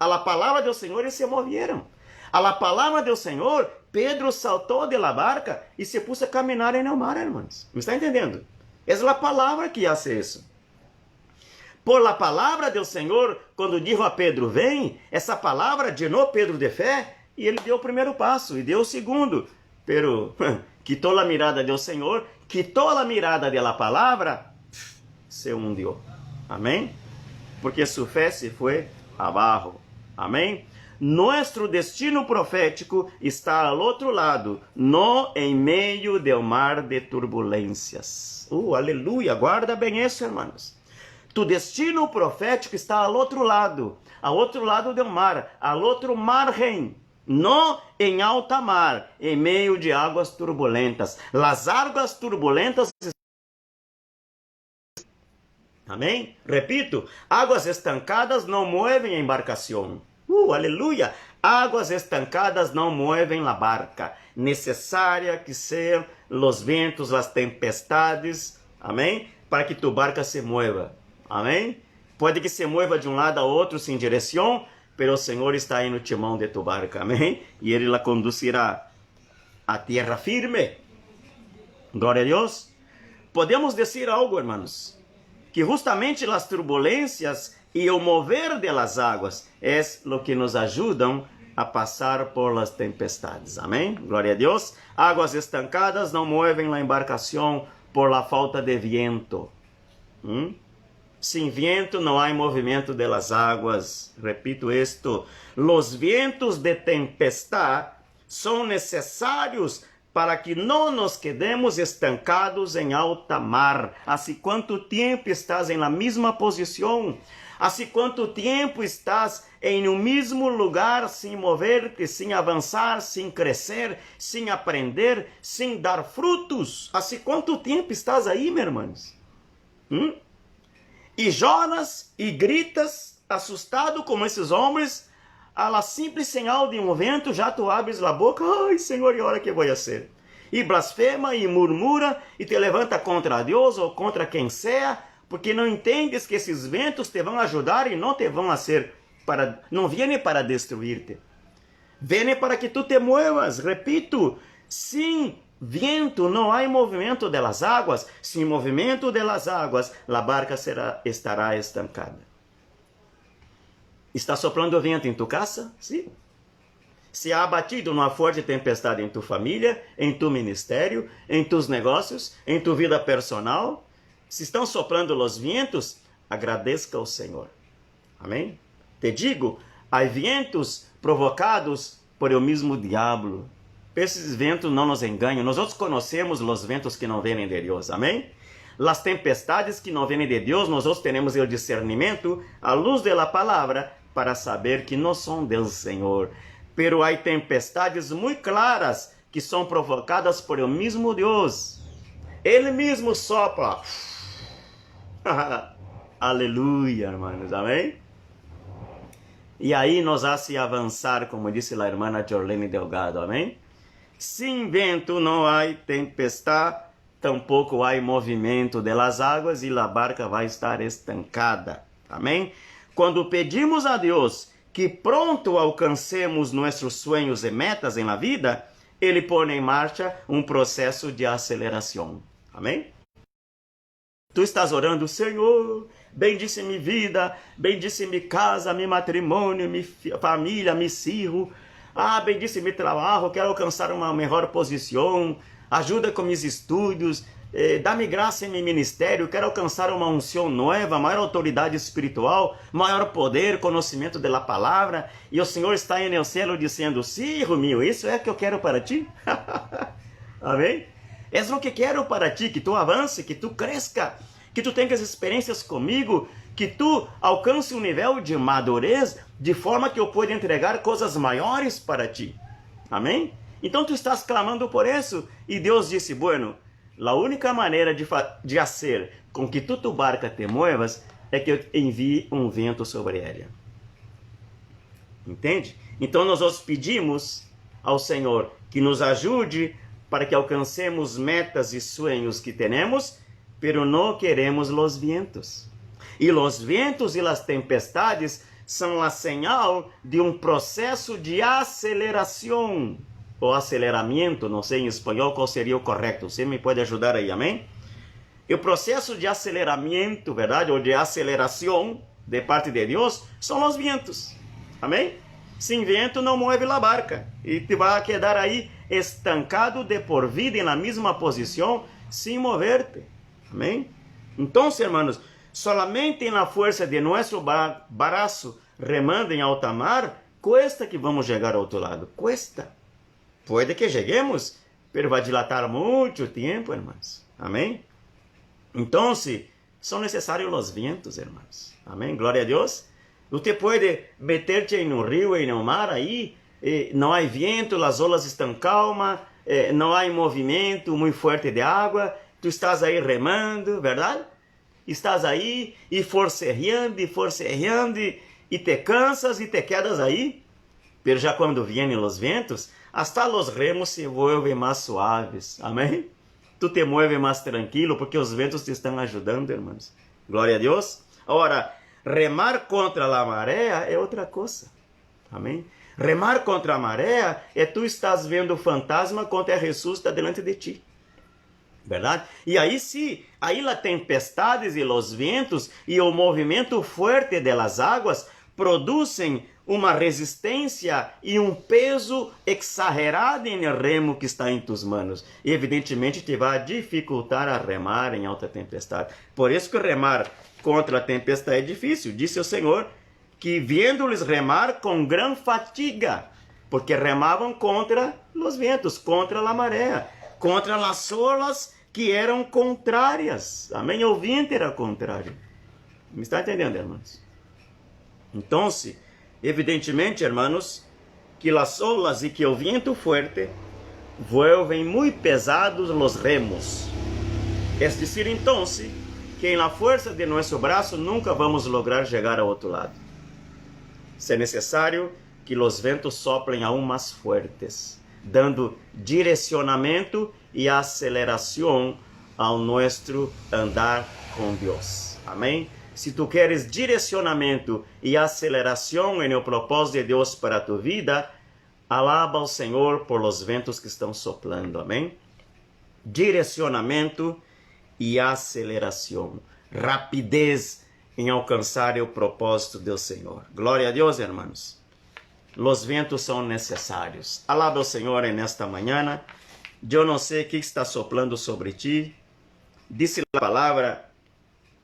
A la palavra do Senhor eles se movieram. A la palavra do Senhor, Pedro saltou de la barca e se pôs a caminhar en el mar, hermanos. Me está entendendo? É a palavra que hace isso. Por la palavra do Senhor, quando dijo a Pedro, vem, essa palavra llenou Pedro de fé e ele deu o primeiro passo e deu o segundo. Pero quitou a mirada do Senhor, quitou a mirada de la palavra, se hundiu. Amém? Porque sua fé se foi abaixo. Amém? Nosso destino profético está ao outro lado, não em meio do mar de turbulências. Aleluia! Guarda bem isso, irmãos. Tu destino profético está ao outro lado do mar, ao outro margem, não em alta mar, em meio de águas turbulentas. As águas turbulentas. Amém? Repito, águas estancadas não movem a embarcação. Aleluia! Águas estancadas não movem a barca. Necessária que sejam os ventos, as tempestades, amém? Para que tu barca se mueva, amém? Pode que se mueva de um lado a outro sem direção, pero o Senhor está aí no timão de tu barca, amém? E Ele la conduzirá a terra firme. Glória a Deus. Podemos dizer algo, hermanos, que justamente as turbulências e o mover de las águas é o que nos ajudam a passar por las tempestades. Amém? Glória a Deus. Águas estancadas não movem a embarcação por la falta de viento. Sem viento não há movimento de las águas. Repito isto. Los vientos de tempestade são necessários para que não nos quedemos estancados em alta mar. Assim, quanto tempo estás em la mesma posição? Assim, quanto tempo estás em um mesmo lugar, sem mover-te, sem avançar, sem crescer, sem aprender, sem dar frutos? Assim, quanto tempo estás aí, meus irmãos? E choras e gritas, assustado como esses homens, a la simples señal de um vento, já tu abres a boca, ai, Senhor, e hora que vou ser? E blasfema e murmura e te levanta contra Deus ou contra quem seja, porque não entendes que esses ventos te vão ajudar e não te vão fazer para, não vêm para destruir-te. Vêm para que tu te muevas. Repito, sem vento não há movimento das águas. Sem movimento das águas, a barca estará estancada. Está soprando vento em tu casa? Sim. Se há batido uma forte tempestade em tu família, em tu ministério, em tus negócios, em tu vida personal, se estão soprando os ventos, agradeça ao Senhor. Amém? Te digo, há ventos provocados por o mesmo diabo. Esses ventos não nos enganam. Nós outros conhecemos os ventos que não vêm de Deus. Amém? As tempestades que não vêm de Deus, nós outros temos o discernimento, a luz da palavra, para saber que não são do Senhor. Pero há tempestades muito claras que são provocadas por o mesmo Deus. Ele mesmo sopra. Aleluia, irmãos. Amém? E aí nos hace avançar, como disse a irmã Jorlene Delgado. Amém? Sem vento não há tempestade, tampouco há movimento das águas e a barca vai estar estancada. Amém? Quando pedimos a Deus que pronto alcancemos nossos sonhos e metas em la vida, Ele põe em marcha um processo de aceleração. Amém? Tu estás orando, Senhor, bendice minha vida, bendice minha casa, meu matrimônio, minha família, meu filho. Bendice meu trabalho, quero alcançar uma melhor posição, ajuda com meus estudos, dá-me graça em meu ministério, quero alcançar uma unção nova, maior autoridade espiritual, maior poder, conhecimento da palavra, e o Senhor está em el cielo dizendo, filho meu, isso é o que eu quero para ti. Amém? É o que quero para ti, que tu avance, que tu cresça, que tu tenhas experiências comigo, que tu alcance um nível de madurez, de forma que eu pueda entregar coisas maiores para ti. Amém? Então tu estás clamando por isso, e Deus disse, bueno, a única maneira de fazer com que tu barca te muevas é que eu envie um vento sobre ela. Entende? Então nós pedimos ao Senhor que nos ajude para que alcancemos metas e sonhos que temos, pero não queremos os ventos. E os ventos e as tempestades são a señal de um processo de aceleração, ou aceleramento, não sei em espanhol qual seria o correto. Você me pode ajudar aí, amém? E o processo de aceleramento, verdade, ou de aceleração de parte de Deus, são os ventos, amém? Sem vento não move a barca, e te vai quedar aí estancado de por vida na mesma posição, sem mover-te, amém? Então, hermanos, solamente na força de nosso braço remando em alta mar, cuesta que vamos chegar ao outro lado, cuesta. Pode que cheguemos, pero vai dilatar muito tempo, irmãos. Amém? Então, são necessários os ventos, irmãos. Amém? Glória a Deus. Você pode meter-te em um rio, em um mar, aí, não há vento, as olas estão calmas, não há movimento muito forte de água, tu estás aí remando, verdade? Estás aí e forcejeando, e te cansas e te quedas aí. Pero já quando vêm os ventos, hasta los remos se vuelven mais suaves. Amém? Tu te mueves mais tranquilo porque os ventos te estão ajudando, irmãos. Glória a Deus. Agora, remar contra a maré é outra coisa. Amém? Remar contra a maré é tu estás vendo o fantasma quando Jesus está delante de ti. Verdade? E aí sim, aí as tempestades e os ventos e o movimento forte das águas produzem uma resistência e um peso exagerado em remo que está em tus manos. E evidentemente te vai dificultar a remar em alta tempestade. Por isso que remar contra a tempestade é difícil. Disse o Senhor que vendo-lhes remar com grande fatiga, porque remavam contra os ventos, contra a maré, contra as olas que eram contrárias. Amém? O vento era contrário. Me está entendendo, irmãos? Então, evidentemente, irmãos, que as olas e que o vento forte vuelven muito pesados os remos. É decir, então, que na força de nosso braço nunca vamos lograr chegar ao outro lado. É necessário que os ventos soplem aún mais fortes, dando direcionamento e aceleração ao nosso andar com Deus. Amém? Se tu queres direcionamento e aceleração no propósito de Deus para a tua vida, alaba ao Senhor por los ventos que estão soplando. Amém? Direcionamento e aceleração. Rapidez em alcançar o propósito do Senhor. Glória a Deus, irmãos. Os ventos são necessários. Alaba ao Senhor nesta manhã. Eu não sei o que está soplando sobre ti. Disse a palavra,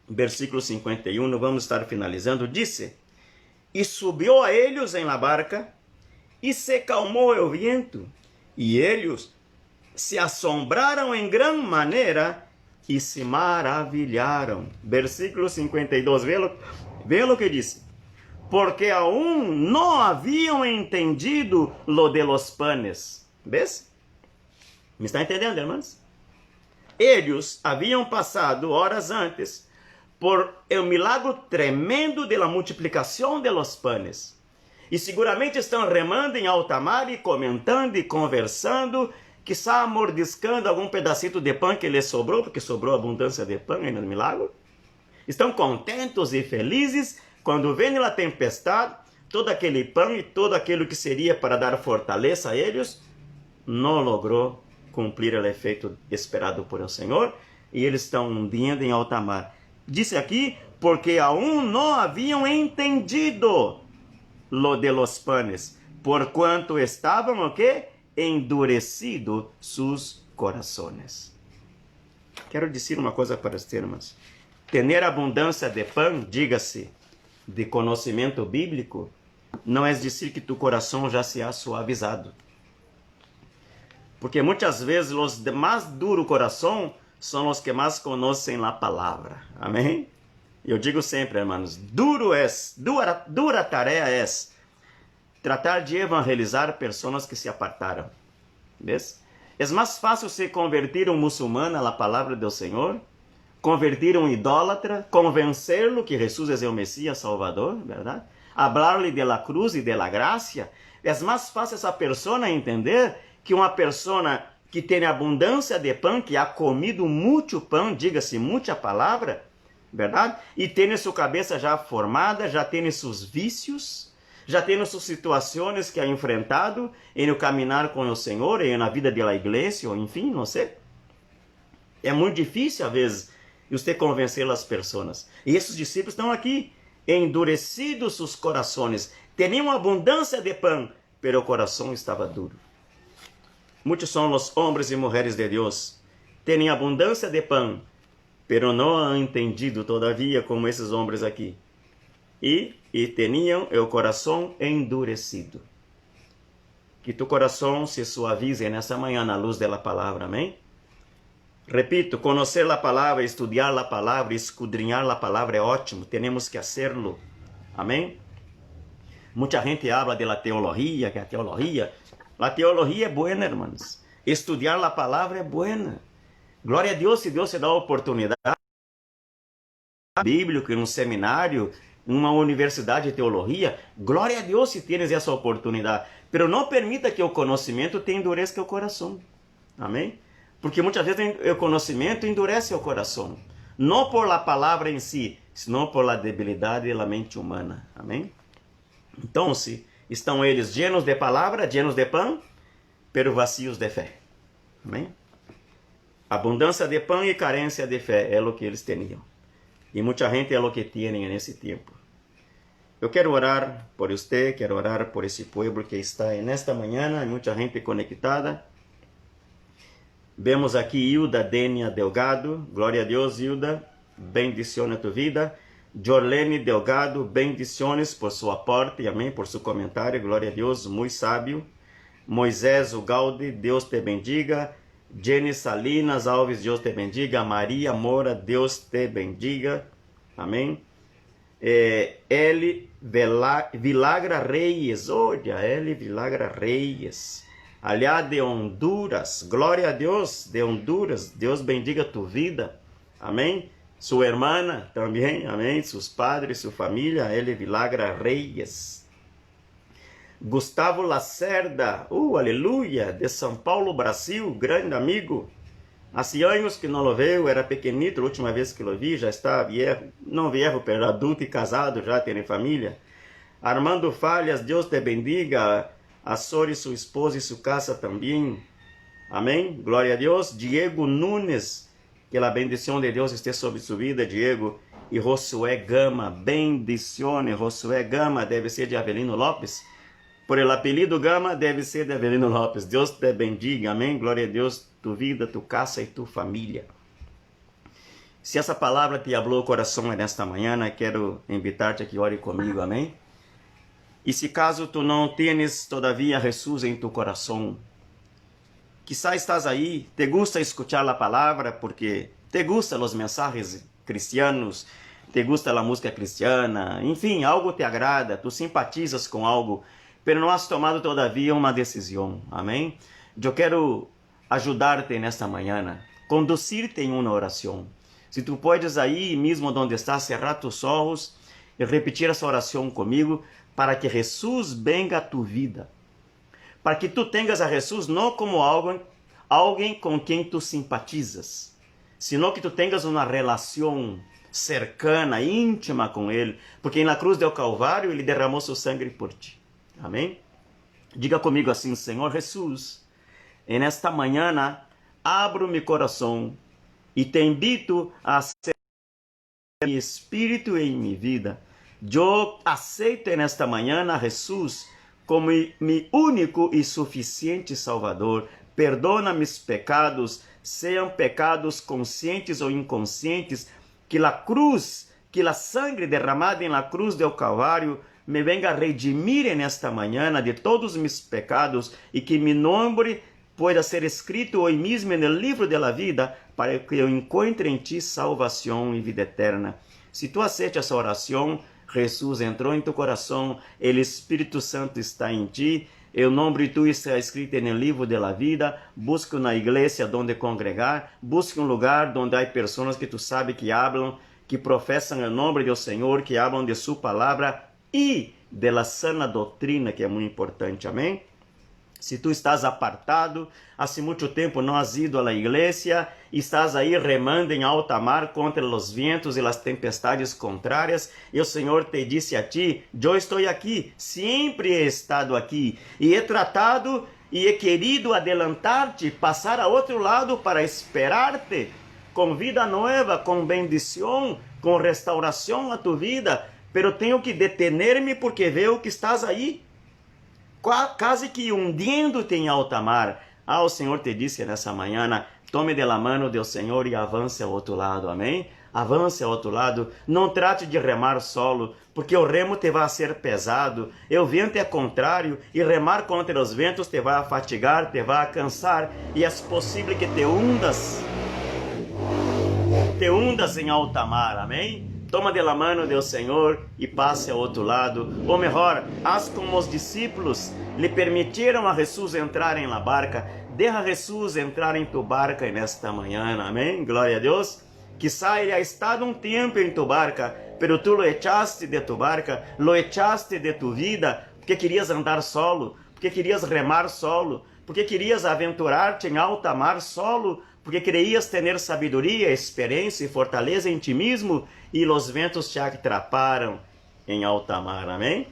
versículo 51, vamos estar finalizando. Disse: E subiu a eles em la barca, e se calmou o vento, e eles se assombraram em grande maneira e se maravilharam. Versículo 52, vê o que disse. Porque aún não haviam entendido lo de los panes. ¿Ves? ¿Me está entendendo, irmãos? Eles haviam passado horas antes por el milagro tremendo de la multiplicação de los panes. E seguramente estão remando em alta mar e comentando e conversando, quizá mordiscando algum pedacito de pão que lhes sobrou, porque sobrou abundância de pão aí no milagre. Estão contentos e felizes quando vem a tempestade, todo aquele pão e todo aquilo que seria para dar fortaleza a eles, não logrou cumprir o efeito esperado por o Senhor, e eles estão hundindo em alta mar. Disse aqui, porque aún não haviam entendido lo de los panes, porquanto estavam o quê? Endurecido sus corazones. Quero dizer uma coisa para os irmãos. Ter abundância de pão, diga-se, de conhecimento bíblico, não é dizer que tu coração já se ha suavizado. Porque muitas vezes os de mais duro coração são os que mais conhecem a palavra. Amém? Eu digo sempre, irmãos, dura tarefa é tratar de evangelizar pessoas que se apartaram. ¿Ves? É mais fácil se convertir um muçulmano à palavra do Senhor, convertir um idólatra, convencê-lo que Jesus é o Messias Salvador, verdade? Hablar-lhe de la cruz e de la gracia. É mais fácil essa pessoa entender que uma pessoa que tem abundância de pão, que ha comido muito pão, diga-se, muita palavra, verdade? E tem sua cabeça já formada, já tem seus vícios, já tem suas situações que ha enfrentado no caminhar com o Senhor, e na vida da igreja, ou enfim, não sei. É muito difícil, às vezes, você convencer as pessoas. E esses discípulos estão aqui, endurecidos seus corações. Tinham abundância de pão, pero o coração estava duro. Muitos são os homens e mulheres de Deus. Têm abundância de pão, pero não han entendido todavia como esses homens aqui. E tinham o coração endurecido. Que tu coração se suavize nessa manhã na luz da palavra, amém? Repito, conhecer a palavra, estudar a palavra, escudrinhar a palavra é ótimo, temos que hacerlo, amém? Muita gente habla de la teologia, que a teologia é boa, irmãos. Estudar a palavra é boa. Glória a Deus se Deus te dá a oportunidade bíblica em um seminário, em uma universidade de teologia. Glória a Deus se tienes essa oportunidade. Pero não permita que o conhecimento te endureça o coração. Amém? Porque muitas vezes o conhecimento endurece o coração. Não por la palavra em si, senão por la debilidade da mente humana. Amém? Então, se estão eles llenos de palavra, llenos de pão, pero vazios de fé. Amém? Abundância de pão e carência de fé é o que eles tinham. E muita gente é o que tem nesse tempo. Eu quero orar por você, quero orar por esse povo que está nesta manhã, muita gente conectada. Vemos aqui Hilda Denia Delgado, glória a Deus, Hilda, bendicione a tua vida. Jorlene Delgado, bendiciones por seu aporte, amém, por seu comentário, glória a Deus, muito sábio. Moisés Ugalde, Deus te bendiga. Jenny Salinas Alves, Deus te bendiga. Maria Moura, Deus te bendiga. Amém. Eli Vilagra Reyes, olha, Eli Vilagra Reyes, aliá de Honduras, glória a Deus, de Honduras, Deus bendiga tu vida, amém, sua irmã também, amém, seus padres, sua família, Eli Vilagra Reyes, Gustavo Lacerda, aleluia, de São Paulo, Brasil, grande amigo. Há anos que não lo veio, era pequenito, a última vez que lo vi, já está viejo, não viejo, pero adulto e casado, já tem família. Armando Falhas, Deus te bendiga, a Sori, sua esposa e sua casa também. Amém? Glória a Deus. Diego Nunes, que a bendição de Deus esteja sobre sua vida, Diego. E Josué Gama, bendizione, Josué Gama, deve ser de Avelino Lopes. Por el apelido Gama, deve ser de Avelino Lopes. Deus te bendiga, amém? Glória a Deus, tu vida, tu casa e tu família. Se essa palavra te hablou o coração nesta manhã, quero invitar-te a que ore comigo, amém? E se caso tu não tens todavia Jesus em tu coração, quizá estás aí, te gusta escuchar a palavra porque te gustam os mensagens cristianos, te gusta a música cristiana, enfim, algo te agrada, tu simpatizas com algo, pero não has tomado todavia uma decisão, amém? Eu quero ajudar-te nesta manhã, conduzir-te em uma oração. Se tu podes aí mesmo onde estás, cerrar tus olhos e repetir essa oração comigo, para que Jesus venga a tu vida. Para que tu tenhas a Jesus não como alguém com quem tu simpatizas, sino que tu tenhas uma relação cercana, íntima com Ele, porque na cruz do Calvário Ele derramou seu sangue por ti. Amém? Diga comigo assim: Senhor Jesus, nesta manhã abro meu coração e te invito a ser meu espírito em minha vida. Eu aceito nesta manhã a Jesus como meu único e suficiente Salvador. Perdona meus pecados, sejam pecados conscientes ou inconscientes, que a cruz, que a sangue derramada na cruz do Calvário me venga a redimir nesta manhã de todos os meus pecados e que meu nome pueda ser escrito hoje mesmo no livro da vida, para que eu encontre em ti salvação e vida eterna. Se tu aceitas essa oração, Jesus entrou em tu coração, o Espírito Santo está em ti, o nome tu está escrito no livro da vida. Busca na igreja onde congregar, busca um lugar onde há pessoas que tu sabe que hablam, que professam o nome do Senhor, que hablam de sua palavra e de la sana doutrina, que é muito importante, amém? Se tu estás apartado, há muito tempo não has ido à igreja, estás aí remando em alta mar contra os ventos e as tempestades contrárias, e o Senhor te disse a ti: eu estou aqui, sempre he estado aqui, e he tratado e he querido adelantar-te, passar a outro lado para esperar-te, com vida nova, com bendição, com restauração a tu vida, pero tenho que detener-me porque vejo que estás aí, quase que hundindo-te em alta mar. O Senhor te disse nessa manhã: tome de la mano do Senhor e avance ao outro lado, amém? Avance ao outro lado, não trate de remar solo, porque o remo te vai ser pesado, e o vento é contrário, e remar contra os ventos te vai fatigar, te vai cansar, e é possível que te hundas em alta mar, amém? Toma de la mano do Senhor e passe ao outro lado. Ou melhor, haz como os discípulos lhe permitiram a Jesus entrar em la barca. Deixa Jesus entrar em tu barca nesta manhã, amém? Glória a Deus. Quizá ele ha estado um tempo em tu barca, pero tu lo echaste de tu barca, lo echaste de tu vida, porque querias andar solo, porque querias remar solo, porque querias aventurar-te em alta mar solo, porque querias ter sabedoria, experiência e fortaleza em ti mesmo, e os ventos te atraparam em alta mar, amém?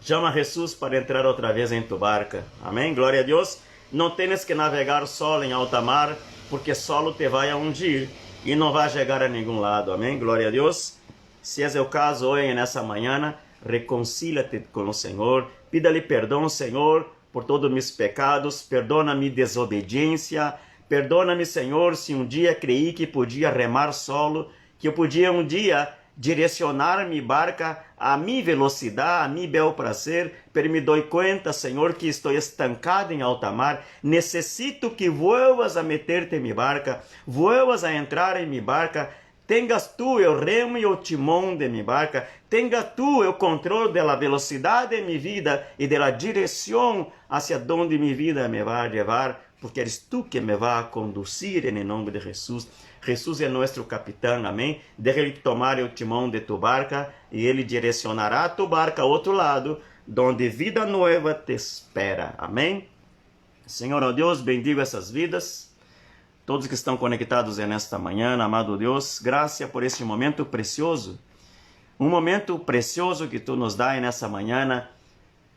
Chama Jesus para entrar outra vez em tu barca, amém? Glória a Deus. Não tens que navegar solo em alta mar, porque solo te vai a ungir e não vai chegar a nenhum lado, amém? Glória a Deus. Se é o caso hoje, nessa manhã, reconcilia-te com o Senhor, pida-lhe perdão, Senhor, por todos meus pecados, perdona minha desobediência, perdona-me, Senhor, se um dia creí que podia remar solo, que eu podia um dia direcionar minha barca a minha velocidade, a meu bel prazer, pero me dou conta, Senhor, que estou estancado em alta mar. Necessito que vuelvas a meter-te em minha barca, vuelvas a entrar em minha barca. Tengas tu o remo e o timão de minha barca, tenga tu o controle da velocidade de minha vida e da direção hacia onde minha vida me vai levar, porque eres tu que me vai conduzir em nome de Jesus. Jesus é nosso capitão, amém? Deixa ele tomar o timão de tu barca e ele direcionará tu barca ao outro lado, onde vida nova te espera, amém? Senhor, ó Deus, bendiga essas vidas. Todos que estão conectados nesta manhã, amado Deus, graças por este momento precioso. Um momento precioso que tu nos dá nessa manhã,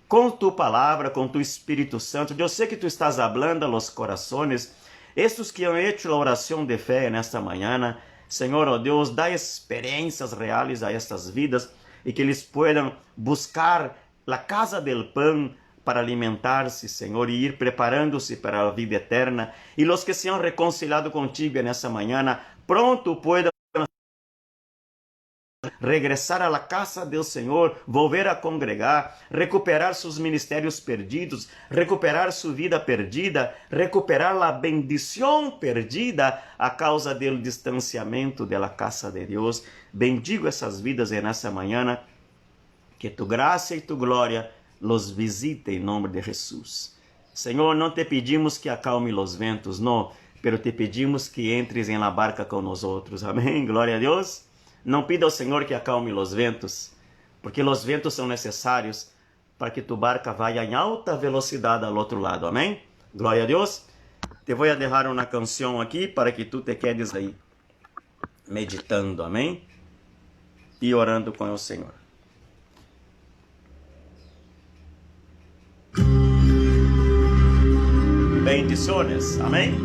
com tu palavra, com tu Espírito Santo. Eu sei que tu estás falando aos corações. Estes que han hecho a oração de fé nesta manhã, Senhor, ó Deus, dá experiências reais a estas vidas e que eles puedan buscar a casa del pão para alimentar-se, Senhor, e ir preparando-se para a vida eterna. E os que se han reconciliado contigo nessa manhã, pronto puedan regressar à casa do Senhor, volver a congregar, recuperar seus ministérios perdidos, recuperar sua vida perdida, recuperar a bendição perdida a causa do distanciamento da casa de Deus. Bendigo essas vidas nessa manhã, que tu graça e tu glória los visite em nome de Jesus. Senhor, não te pedimos que acalme os ventos, não, pero te pedimos que entres em la barca com nós outros. Amém? Glória a Deus. Não pida ao Senhor que acalme os ventos, porque os ventos são necessários para que tu barca vá em alta velocidade ao outro lado. Amém? Glória a Deus. Te vou deixar uma canção aqui para que tu te quedes aí meditando. Amém? E orando com o Senhor. Bendiciones. Amém?